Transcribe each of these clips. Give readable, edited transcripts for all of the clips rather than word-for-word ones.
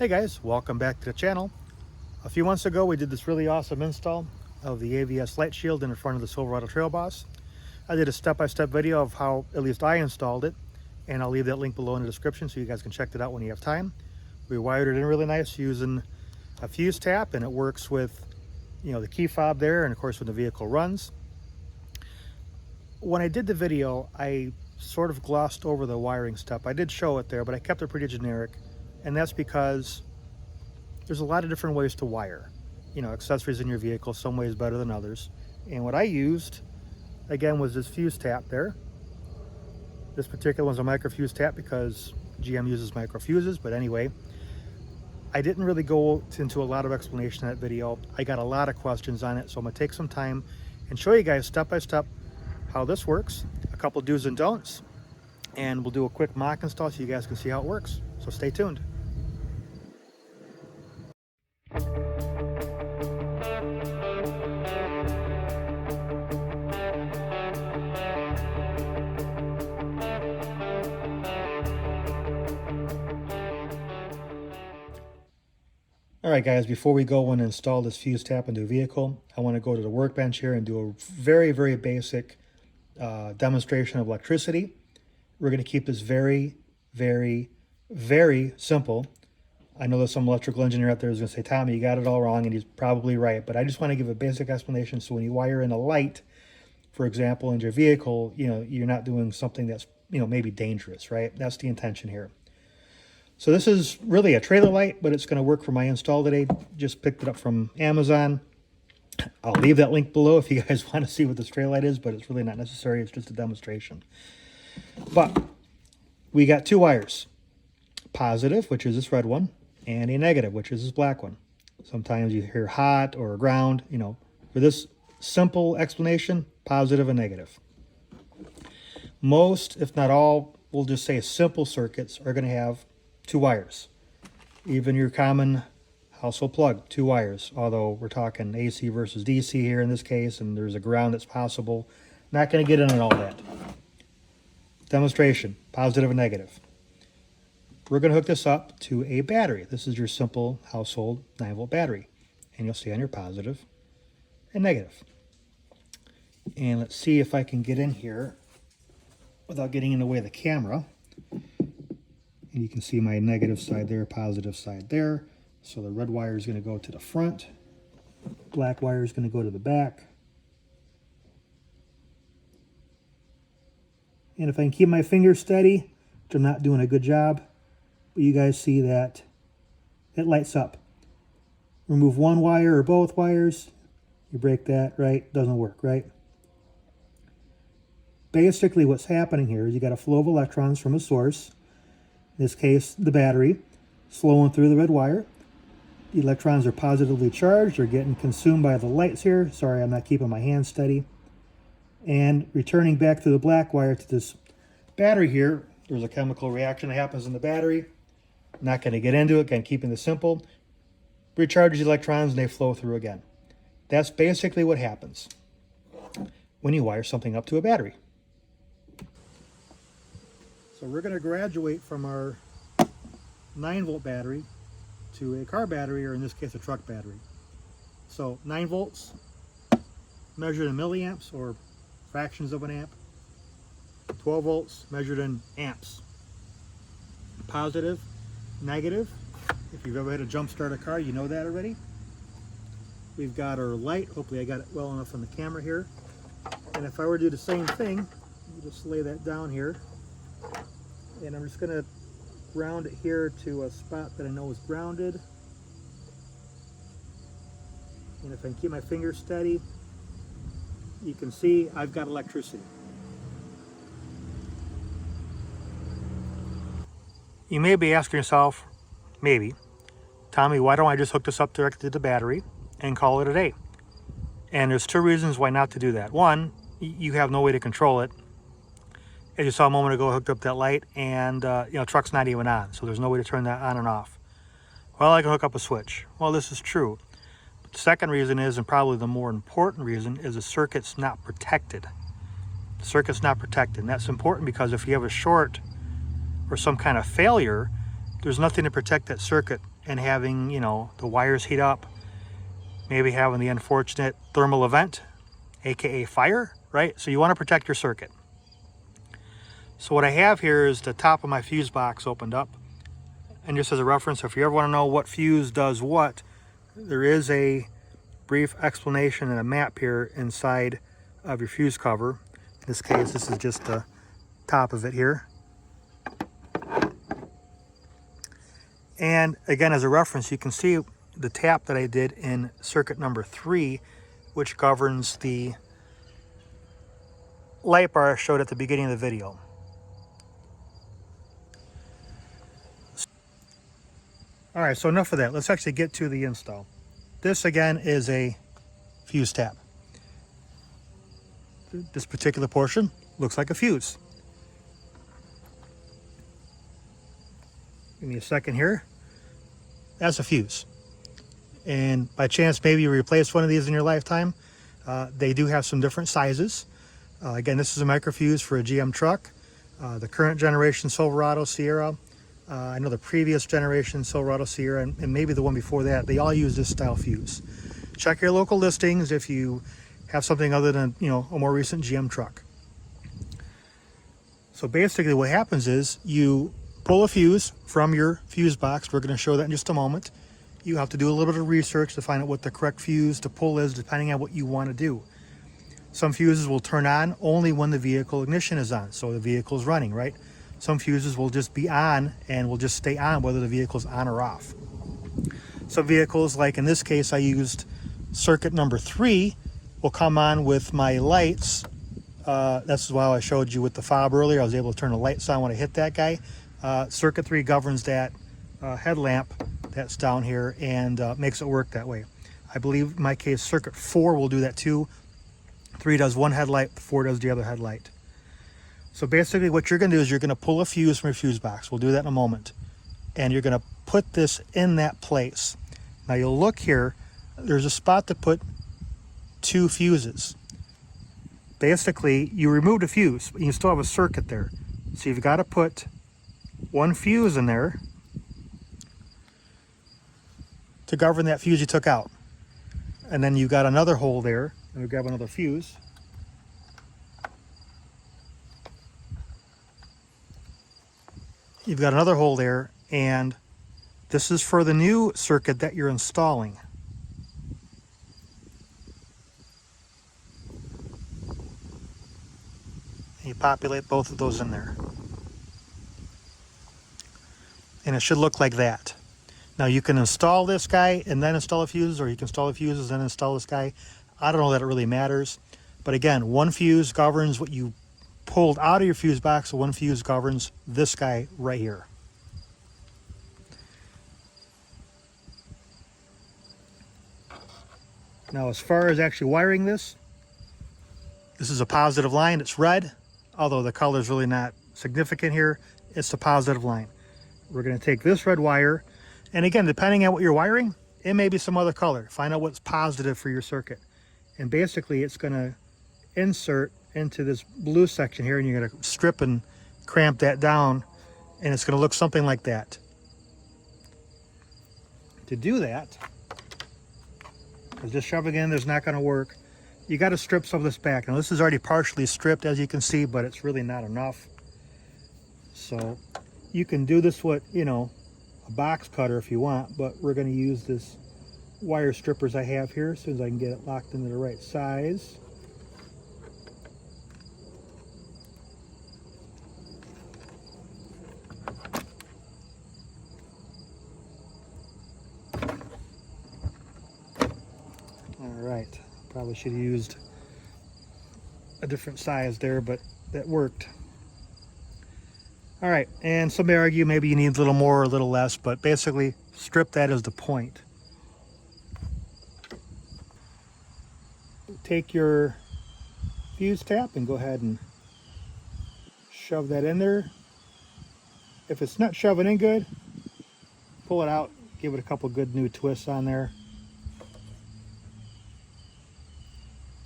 Hey guys, welcome back to the channel. A few months ago we did this really awesome install of the AVS LightShield in front of the Silverado Trail Boss. I did a step-by-step video of how at least I installed it, and I'll leave that link below in the description so you guys can check it out when you have time. We wired it in really nice using a fuse tap, and it works with the key fob there, and of course when the vehicle runs. When I did the video I sort of glossed over the wiring step. I did show it there, but I kept it pretty generic. And that's because there's a lot of different ways to wire, accessories in your vehicle, some ways better than others. And what I used, again, was this fuse tap there. This particular one's a micro fuse tap because GM uses micro fuses, but anyway, I didn't really go into a lot of explanation in that video. I got a lot of questions on it, so I'm gonna take some time and show you guys step by step how this works, a couple do's and don'ts, and we'll do a quick mock install so you guys can see how it works. So stay tuned. All right guys, before we go and install this fuse tap into a vehicle, I want to go to the workbench here and do a very, very basic demonstration of electricity. We're going to keep this very, very, very simple. I know there's some electrical engineer out there who's going to say, Tommy, you got it all wrong, and he's probably right, but I just want to give a basic explanation so when you wire in a light, for example, in your vehicle, you're not doing something that's, maybe dangerous, right? That's the intention here. So this is really a trailer light, but it's going to work for my install today. Just picked it up from Amazon. I'll leave that link below if you guys want to see what this trailer light is, but it's really not necessary. It's just a demonstration. But we got two wires, positive, which is this red one, and a negative, which is this black one. Sometimes you hear hot or ground, for this simple explanation, positive and negative. Most, if not all, we'll just say simple circuits are going to have two wires. Even your common household plug, two wires, although we're talking AC versus DC here in this case, and there's a ground that's possible. Not going to get into all that. Demonstration, positive and negative. We're going to hook this up to a battery. This is your simple household 9-volt battery. And you'll see on your positive and negative. And let's see if I can get in here without getting in the way of the camera. And you can see my negative side there, positive side there. So the red wire is going to go to the front. Black wire is going to go to the back. And if I can keep my finger steady, which I'm not doing a good job, but you guys see that it lights up. Remove one wire or both wires, you break that, right? Doesn't work, right? Basically what's happening here is you got a flow of electrons from a source, in this case the battery, flowing through the red wire. The electrons are positively charged, they're getting consumed by the lights here. Sorry, I'm not keeping my hand steady. And returning back to the black wire to this battery here, there's a chemical reaction that happens in the battery. Not going to get into it, again, keeping this simple. Recharges the electrons and they flow through again. That's basically what happens when you wire something up to a battery. So we're going to graduate from our 9-volt battery to a car battery, or in this case a truck battery. So 9 volts measured in milliamps or fractions of an amp. 12 volts measured in amps. Positive, negative. If you've ever had to jump start a car, you know that already. We've got our light. Hopefully I got it well enough on the camera here. And if I were to do the same thing, just lay that down here. And I'm just going to ground it here to a spot that I know is grounded. And if I can keep my finger steady, you can see I've got electricity. You may be asking yourself, maybe, Tommy, why don't I just hook this up directly to the battery and call it a day? And there's two reasons why not to do that. One, you have no way to control it. As you saw a moment ago, I hooked up that light, and truck's not even on, so there's no way to turn that on and off. Well, I can hook up a switch. Well, this is true. But the second reason is, and probably the more important reason, is the circuit's not protected. The circuit's not protected, and that's important because if you have a short or some kind of failure, there's nothing to protect that circuit and having, you know, the wires heat up, maybe having the unfortunate thermal event, aka fire, right? So you want to protect your circuit. So what I have here is the top of my fuse box opened up, and just as a reference, if you ever want to know what fuse does what, there is a brief explanation and a map here inside of your fuse cover. In this case, this is just the top of it here. And again, as a reference, you can see the tap that I did in circuit number 3, which governs the light bar I showed at the beginning of the video. All right, so enough of that. Let's actually get to the install. This again is a fuse tap. This particular portion looks like a fuse. Give me a second here. That's a fuse. And by chance, maybe you replaced one of these in your lifetime. They do have some different sizes. Again, this is a micro fuse for a GM truck. The current generation Silverado Sierra, I know the previous generation Silverado Sierra, and maybe the one before that, they all use this style fuse. Check your local listings if you have something other than, you know, a more recent GM truck. So basically what happens is you pull a fuse from your fuse box. We're going to show that in just a moment. You have to do a little bit of research to find out what the correct fuse to pull is, depending on what you want to do. Some fuses will turn on only when the vehicle ignition is on, so the vehicle is running, right? Some fuses will just be on and will just stay on whether the vehicle is on or off. Some vehicles, like in this case I used circuit number 3, will come on with my lights. That's why I showed you with the fob earlier. I was able to turn the lights on when I hit that guy. Circuit 3 governs that headlamp that's down here and makes it work that way. I believe in my case circuit 4 will do that too. 3 does one headlight, 4 does the other headlight. So basically what you're going to do is you're going to pull a fuse from your fuse box. We'll do that in a moment. And you're going to put this in that place. Now you'll look here, there's a spot to put 2 fuses. Basically, you removed a fuse, but you still have a circuit there. So you've got to put 1 fuse in there to govern that fuse you took out. And then you got another hole there, and we grab another fuse. You've got another hole there, and this is for the new circuit that you're installing. And you populate both of those in there. And it should look like that. Now you can install this guy and then install a fuse, or you can install the fuses and then install this guy. I don't know that it really matters. But again, 1 fuse governs what you pulled out of your fuse box, so 1 fuse governs this guy right here. Now as far as actually wiring this is a positive line. It's red, although the color is really not significant here. It's a positive line. We're going to take this red wire, and again, depending on what you're wiring, it may be some other color. Find out what's positive for your circuit. And basically it's going to insert into this blue section here, and you're going to strip and cramp that down, and it's going to look something like that. To do that, because just shoving in there's not going to work, you got to strip some of this back. Now this is already partially stripped, as you can see, but it's really not enough. So you can do this with, you know, a box cutter if you want, but we're going to use this wire strippers I have here as soon as I can get it locked into the right size. Alright, probably should have used a different size there, but that worked. Alright, and some may argue maybe you need a little more or a little less, but basically strip that as the point. Take your fuse tap and go ahead and shove that in there. If it's not shoving in good, pull it out, give it a couple good new twists on there.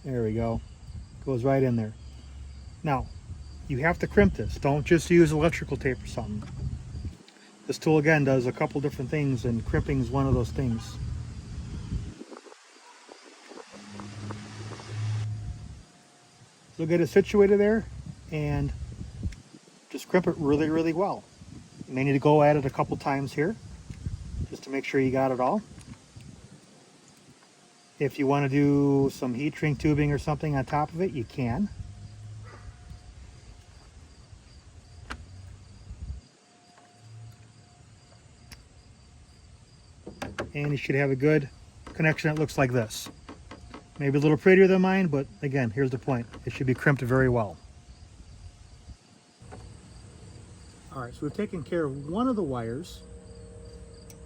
There we go. Goes right in there. Now, you have to crimp this. Don't just use electrical tape or something. This tool again does a couple different things, and crimping is one of those things. So get it situated there and just crimp it really, really well. You may need to go at it a couple times here just to make sure you got it all. If you want to do some heat shrink tubing or something on top of it, you can. And you should have a good connection that looks like this. Maybe a little prettier than mine, but again, here's the point. It should be crimped very well. All right, so we've taken care of one of the wires.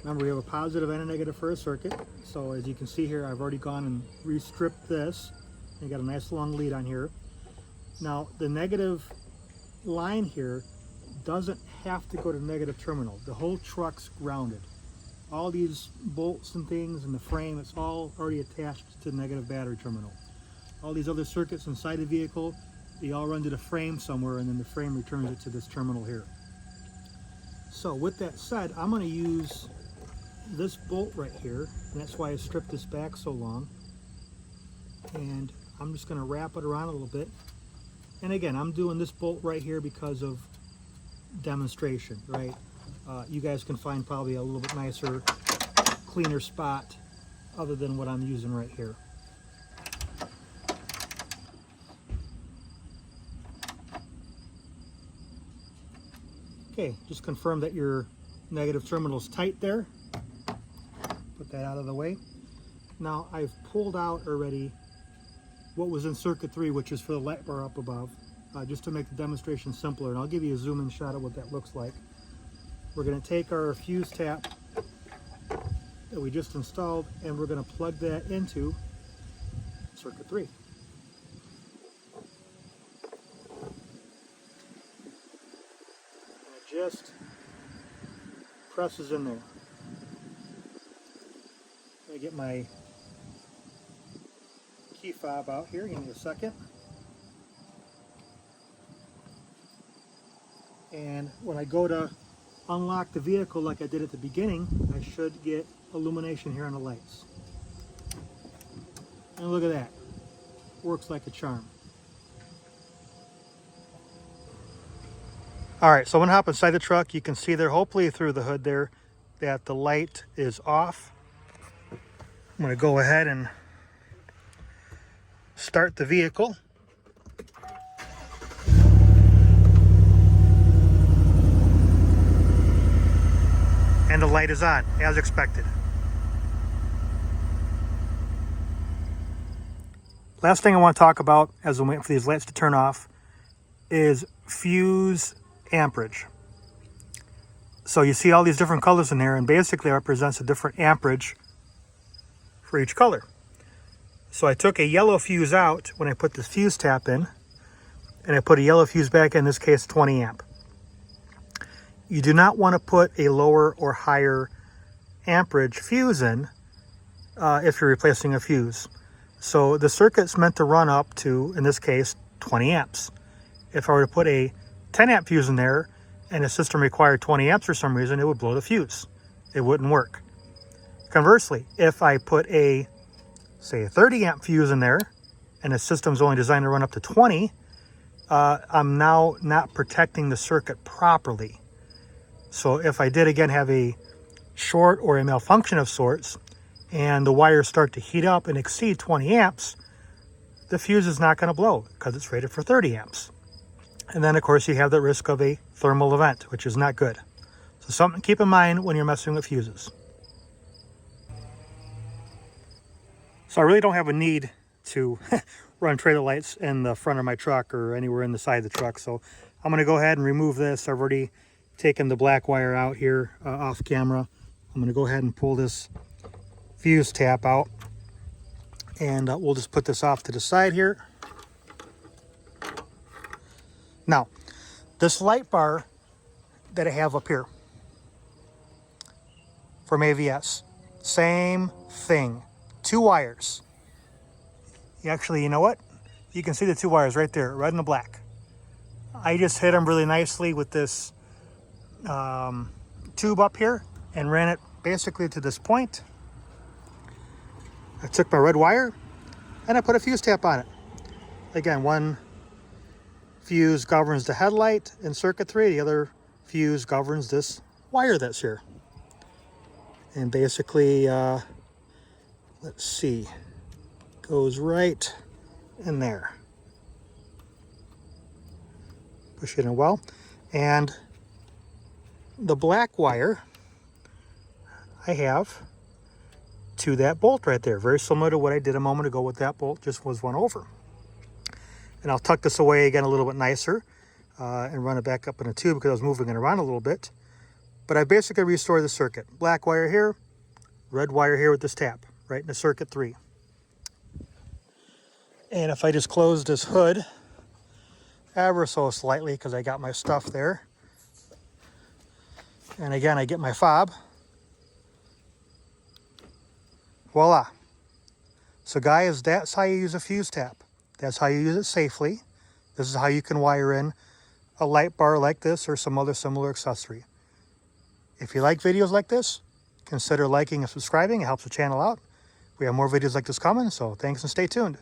Remember, we have a positive and a negative for a circuit. So as you can see here, I've already gone and re-stripped this. You got a nice long lead on here. Now, the negative line here doesn't have to go to the negative terminal. The whole truck's grounded. All these bolts and things and the frame, it's all already attached to the negative battery terminal. All these other circuits inside the vehicle, they all run to the frame somewhere, and then the frame returns it to this terminal here. So with that said, I'm going to use this bolt right here, and that's why I stripped this back so long. And I'm just going to wrap it around a little bit. And again, I'm doing this bolt right here because of demonstration, right? You guys can find probably a little bit nicer, cleaner spot other than what I'm using right here. Okay, just confirm that your negative terminal is tight there. Put that out of the way. Now I've pulled out already what was in circuit 3, which is for the light bar up above, just to make the demonstration simpler. And I'll give you a zoom in shot of what that looks like. We're going to take our fuse tap that we just installed, and we're going to plug that into circuit 3. And it just presses in there. I'm going to get my key fob out here. Give me a second. And when I go to unlock the vehicle like I did at the beginning, I should get illumination here on the lights. And look at that. Works like a charm. All right, so I'm gonna hop inside the truck. You can see there, hopefully through the hood there, that the light is off. I'm gonna go ahead and start the vehicle. And the light is on, as expected. Last thing I want to talk about as I'm waiting for these lights to turn off is fuse amperage. So you see all these different colors in there, and basically it represents a different amperage for each color. So I took a yellow fuse out when I put this fuse tap in, and I put a yellow fuse back, in this case 20 amp. You do not want to put a lower or higher amperage fuse in if you're replacing a fuse. So the circuit's meant to run up to, in this case, 20 amps. If I were to put a 10 amp fuse in there and the system required 20 amps for some reason, it would blow the fuse. It wouldn't work. Conversely, if I put a, say, a 30 amp fuse in there and the system's only designed to run up to 20, I'm now not protecting the circuit properly. So if I did again have a short or a malfunction of sorts and the wires start to heat up and exceed 20 amps, the fuse is not going to blow because it's rated for 30 amps. And then of course you have the risk of a thermal event, which is not good. So something to keep in mind when you're messing with fuses. So I really don't have a need to run trailer lights in the front of my truck or anywhere in the side of the truck. So I'm going to go ahead and remove this. I've already taken the black wire out here off camera. I'm going to go ahead and pull this fuse tap out, and we'll just put this off to the side here. Now, this light bar that I have up here from AVS, same thing, 2 wires. Actually, you know what? You can see the 2 wires right there, red and the black. I just hit them really nicely with this 2 tube up here and ran it basically to this point. I took my red wire and I put a fuse tab on it. Again, one fuse governs the headlight in circuit 3, the other fuse governs this wire that's here. And basically, let's see, goes right in there. Push it in well. And the black wire I have to that bolt right there. Very similar to what I did a moment ago with that bolt, just was one over. And I'll tuck this away again a little bit nicer and run it back up in a tube because I was moving it around a little bit. But I basically restored the circuit. Black wire here, red wire here with this tap, right into circuit 3. And if I just close this hood ever so slightly because I got my stuff there. And again, I get my fob. Voila. So guys, that's how you use a fuse tap. That's how you use it safely. This is how you can wire in a light bar like this or some other similar accessory. If you like videos like this, consider liking and subscribing. It helps the channel out. We have more videos like this coming, so thanks and stay tuned.